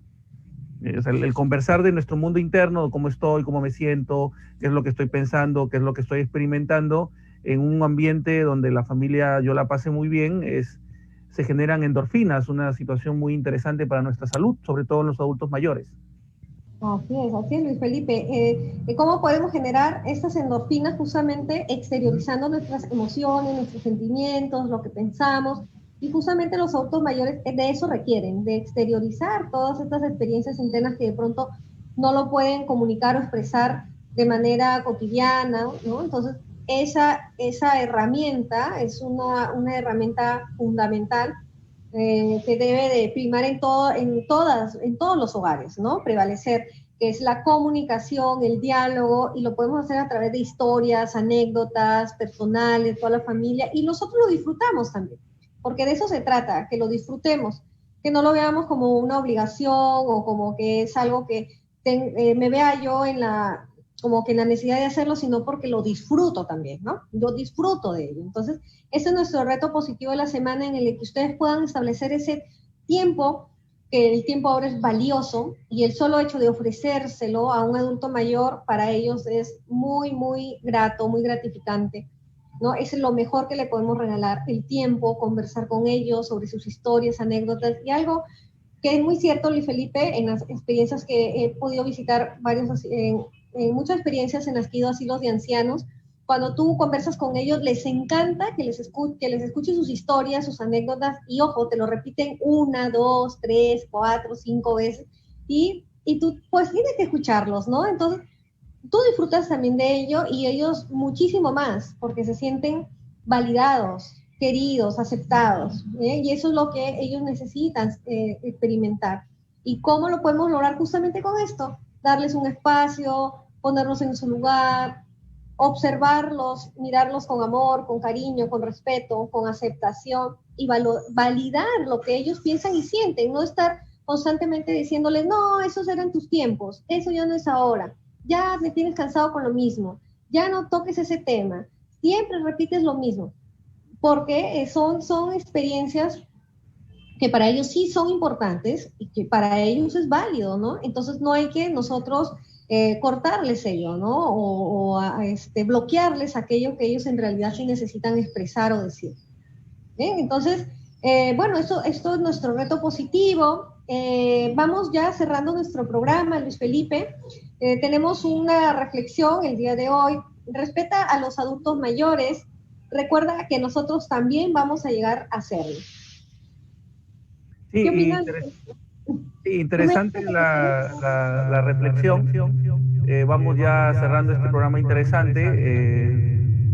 O sea, el conversar de nuestro mundo interno, cómo estoy, cómo me siento, qué es lo que estoy pensando, qué es lo que estoy experimentando, en un ambiente donde la familia yo la pase muy bien, se generan endorfinas, una situación muy interesante para nuestra salud, sobre todo en los adultos mayores. Así es, Luis Felipe. ¿Cómo podemos generar estas endorfinas justamente exteriorizando nuestras emociones, nuestros sentimientos, lo que pensamos? Y justamente los adultos mayores de eso requieren, de exteriorizar todas estas experiencias internas que de pronto no lo pueden comunicar o expresar de manera cotidiana, ¿no? Entonces, esa herramienta es una herramienta fundamental que debe de primar en todos los hogares, ¿no? Prevalecer, que es la comunicación, el diálogo, y lo podemos hacer a través de historias, anécdotas personales, toda la familia, y nosotros lo disfrutamos también, porque de eso se trata, que lo disfrutemos, que no lo veamos como una obligación o como que es algo que me vea yo como que en la necesidad de hacerlo, sino porque lo disfruto también, ¿no? Yo disfruto de ello. Entonces, ese es nuestro reto positivo de la semana, en el que ustedes puedan establecer ese tiempo, que el tiempo ahora es valioso, y el solo hecho de ofrecérselo a un adulto mayor, para ellos es muy, muy grato, muy gratificante, ¿no? Es lo mejor que le podemos regalar, el tiempo, conversar con ellos sobre sus historias, anécdotas, y algo que es muy cierto, Luis Felipe, en las experiencias que he podido visitar, en muchas experiencias en las que he ido a asilos de ancianos, cuando tú conversas con ellos, les encanta que les escuches sus historias, sus anécdotas, y ojo, te lo repiten 1, 2, 3, 4, 5 veces, y tú pues tienes que escucharlos, ¿no? Entonces, tú disfrutas también de ello, y ellos muchísimo más, porque se sienten validados, queridos, aceptados, ¿eh? Y eso es lo que ellos necesitan experimentar. ¿Y cómo lo podemos lograr? Justamente con esto, darles un espacio, ponerlos en su lugar, observarlos, mirarlos con amor, con cariño, con respeto, con aceptación, y validar lo que ellos piensan y sienten, no estar constantemente diciéndoles, no, esos eran tus tiempos, eso ya no es ahora, ya me tienes cansado con lo mismo, ya no toques ese tema, siempre repites lo mismo, porque son experiencias que para ellos sí son importantes y que para ellos es válido, ¿no? Entonces no hay que nosotros cortarles ello, ¿no? O bloquearles aquello que ellos en realidad sí necesitan expresar o decir. ¿Bien? Entonces, bueno, esto es nuestro reto positivo. Vamos ya cerrando nuestro programa, Luis Felipe. Tenemos una reflexión el día de hoy. Respeta a los adultos mayores. Recuerda que nosotros también vamos a llegar a serlo. Sí, ¿qué opinas? Interesante la reflexión. Vamos ya cerrando este programa interesante.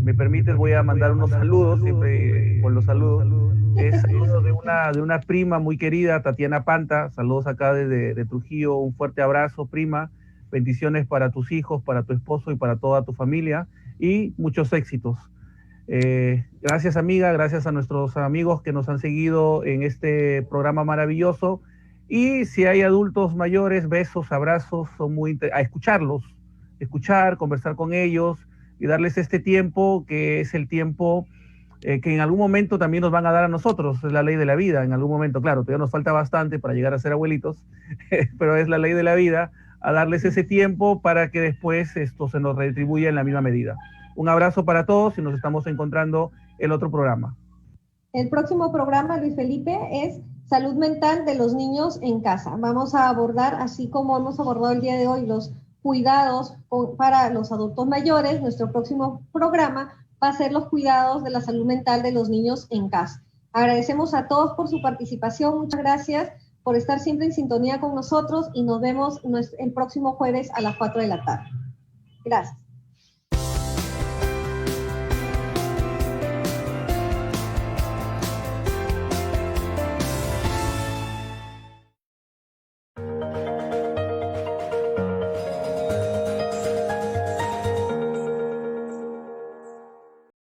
Me permites, voy a mandar unos saludos, siempre con los saludos. Es saludo de una prima muy querida, Tatiana Panta. Saludos acá desde Trujillo. Un fuerte abrazo, prima. Bendiciones para tus hijos, para tu esposo y para toda tu familia. Y muchos éxitos. Gracias, amiga. Gracias a nuestros amigos que nos han seguido en este programa maravilloso. Y si hay adultos mayores, besos, abrazos, a escucharlos, conversar con ellos y darles este tiempo, que es el tiempo que en algún momento también nos van a dar a nosotros. Es la ley de la vida, en algún momento, claro, todavía nos falta bastante para llegar a ser abuelitos, pero es la ley de la vida, a darles ese tiempo para que después esto se nos retribuya en la misma medida. Un abrazo para todos y nos estamos encontrando en otro programa. El próximo programa, Luis Felipe, es salud mental de los niños en casa. Vamos a abordar, así como hemos abordado el día de hoy, los cuidados para los adultos mayores. Nuestro próximo programa va a ser los cuidados de la salud mental de los niños en casa. Agradecemos a todos por su participación. Muchas gracias por estar siempre en sintonía con nosotros y nos vemos el próximo jueves a las 4 de la tarde. Gracias.